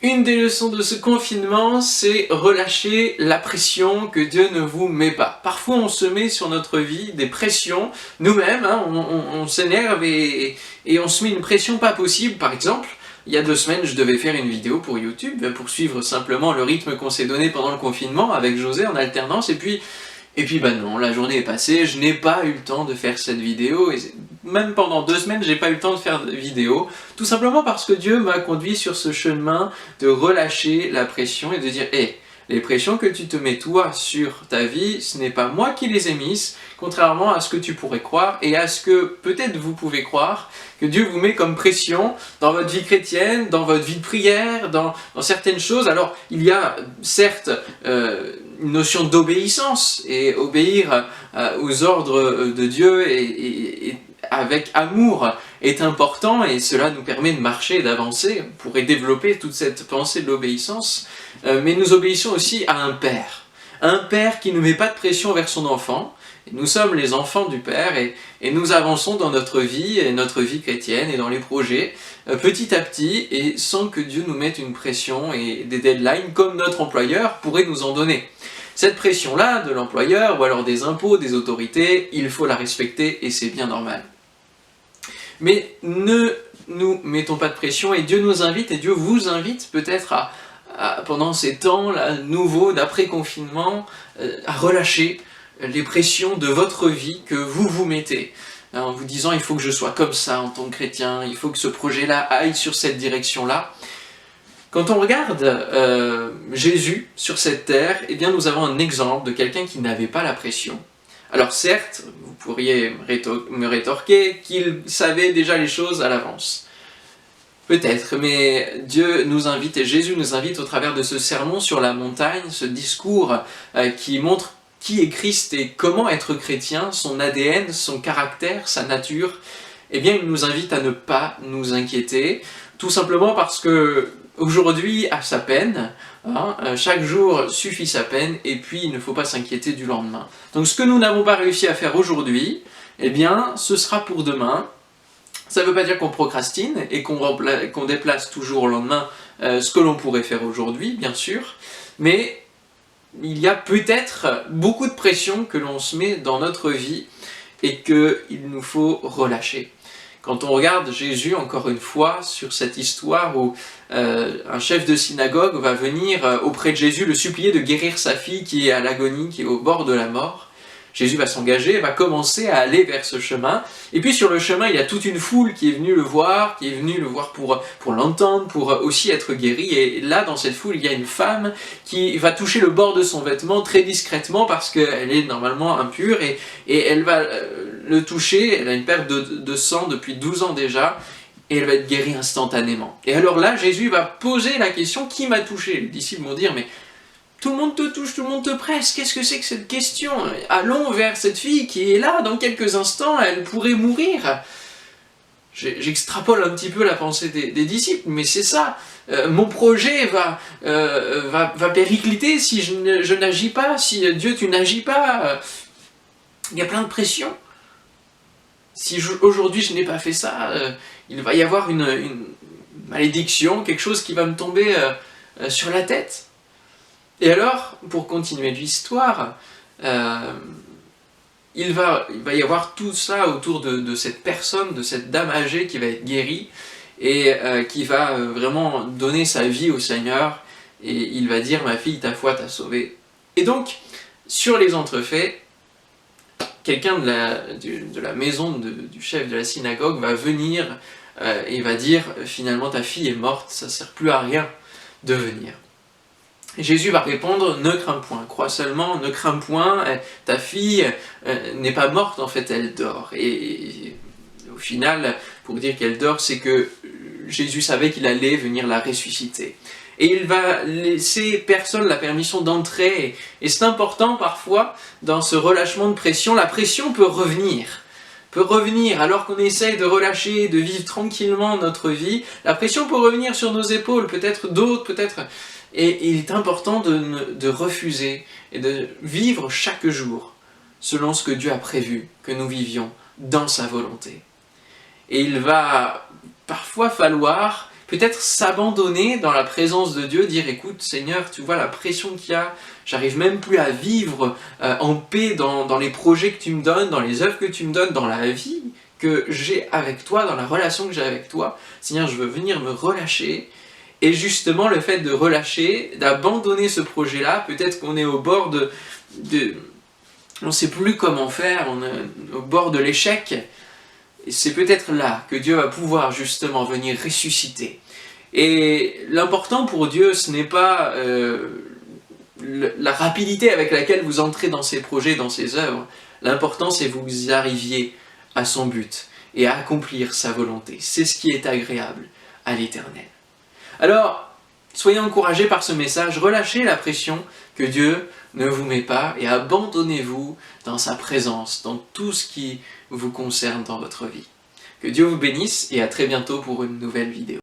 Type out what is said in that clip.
Une des leçons de ce confinement, c'est relâcher la pression que Dieu ne vous met pas. Parfois, on se met sur notre vie des pressions, nous-mêmes, hein, on s'énerve et on se met une pression pas possible. Par exemple, il y a 2 semaines, je devais faire une vidéo pour YouTube, pour suivre simplement le rythme qu'on s'est donné pendant le confinement avec José en alternance, et puis bah non, la journée est passée, je n'ai pas eu le temps de faire cette vidéo, et même pendant 2 semaines, j'ai pas eu le temps de faire de vidéo, tout simplement parce que Dieu m'a conduit sur ce chemin de relâcher la pression et de dire, hé, les pressions que tu te mets toi sur ta vie, ce n'est pas moi qui les ai mises, contrairement à ce que tu pourrais croire et à ce que peut-être vous pouvez croire, que Dieu vous met comme pression dans votre vie chrétienne, dans votre vie de prière, dans certaines choses. Alors, il y a certes une notion d'obéissance, et obéir aux ordres de Dieu et avec amour est important, et cela nous permet de marcher et d'avancer. On pourrait développer toute cette pensée de l'obéissance, mais nous obéissons aussi à un père qui ne met pas de pression vers son enfant. Nous sommes les enfants du Père, et nous avançons dans notre vie et notre vie chrétienne et dans les projets petit à petit, et sans que Dieu nous mette une pression et des deadlines comme notre employeur pourrait nous en donner. Cette pression-là de l'employeur ou alors des impôts, des autorités, il faut la respecter et c'est bien normal. Mais ne nous mettons pas de pression, et Dieu nous invite, et Dieu vous invite peut-être pendant ces temps là, nouveaux d'après-confinement, à relâcher les pressions de votre vie que vous vous mettez, en vous disant il faut que je sois comme ça en tant que chrétien, il faut que ce projet-là aille sur cette direction-là. Quand on regarde Jésus sur cette terre, eh bien nous avons un exemple de quelqu'un qui n'avait pas la pression. Alors certes, vous pourriez me rétorquer qu'il savait déjà les choses à l'avance. Peut-être, mais Dieu nous invite, et Jésus nous invite au travers de ce sermon sur la montagne, ce discours qui montre qui est Christ et comment être chrétien, son ADN, son caractère, sa nature. Eh bien, il nous invite à ne pas nous inquiéter, tout simplement parce que aujourd'hui a sa peine, hein, chaque jour suffit sa peine, et puis il ne faut pas s'inquiéter du lendemain. Donc ce que nous n'avons pas réussi à faire aujourd'hui, eh bien, ce sera pour demain. Ça ne veut pas dire qu'on procrastine et qu'on déplace toujours au lendemain ce que l'on pourrait faire aujourd'hui, bien sûr, mais il y a peut-être beaucoup de pression que l'on se met dans notre vie et qu'il nous faut relâcher. Quand on regarde Jésus, encore une fois, sur cette histoire où un chef de synagogue va venir auprès de Jésus le supplier de guérir sa fille qui est à l'agonie, qui est au bord de la mort, Jésus va s'engager, va commencer à aller vers ce chemin, et puis sur le chemin il y a toute une foule qui est venue le voir, pour l'entendre, pour aussi être guéri, et là dans cette foule il y a une femme qui va toucher le bord de son vêtement très discrètement parce qu'elle est normalement impure, et elle va le toucher, elle a une perte de sang depuis 12 ans déjà, et elle va être guérie instantanément. Et alors là Jésus va poser la question, qui m'a touché? Les disciples vont dire, mais tout le monde te touche, tout le monde te presse, qu'est-ce que c'est que cette question? Allons vers cette fille qui est là, dans quelques instants, elle pourrait mourir. J'extrapole un petit peu la pensée des disciples, mais c'est ça. Mon projet va péricliter si je n'agis pas, si Dieu tu n'agis pas. Il y a plein de pression. Si aujourd'hui je n'ai pas fait ça, il va y avoir une malédiction, quelque chose qui va me tomber sur la tête. Et alors, pour continuer l'histoire, il va y avoir tout ça autour de cette personne, de cette dame âgée qui va être guérie et qui va vraiment donner sa vie au Seigneur, et il va dire « Ma fille, ta foi t'a sauvée ». Et donc, sur les entrefaits, quelqu'un de la maison du chef de la synagogue va venir et va dire « Finalement, ta fille est morte, ça ne sert plus à rien de venir ». Et Jésus va répondre, ne crains point, crois seulement, ne crains point, ta fille n'est pas morte, en fait elle dort. Et au final, pour dire qu'elle dort, c'est que Jésus savait qu'il allait venir la ressusciter. Et il va laisser personne la permission d'entrer. Et c'est important parfois, dans ce relâchement de pression, la pression peut revenir alors qu'on essaye de relâcher, de vivre tranquillement notre vie, la pression peut revenir sur nos épaules, peut-être d'autres, peut-être... Et il est important de refuser et de vivre chaque jour selon ce que Dieu a prévu que nous vivions dans sa volonté. Et il va parfois falloir peut-être s'abandonner dans la présence de Dieu, dire écoute Seigneur, tu vois la pression qu'il y a, j'arrive même plus à vivre en paix dans les projets que tu me donnes, dans les œuvres que tu me donnes, dans la vie que j'ai avec toi, dans la relation que j'ai avec toi. Seigneur, je veux venir me relâcher. Et justement, le fait de relâcher, d'abandonner ce projet-là, peut-être qu'on est au bord on ne sait plus comment faire, on est au bord de l'échec. Et c'est peut-être là que Dieu va pouvoir justement venir ressusciter. Et l'important pour Dieu, ce n'est pas la rapidité avec laquelle vous entrez dans ses projets, dans ses œuvres. L'important, c'est que vous arriviez à son but et à accomplir sa volonté. C'est ce qui est agréable à l'Éternel. Alors, soyez encouragés par ce message, relâchez la pression que Dieu ne vous met pas et abandonnez-vous dans sa présence, dans tout ce qui vous concerne dans votre vie. Que Dieu vous bénisse et à très bientôt pour une nouvelle vidéo.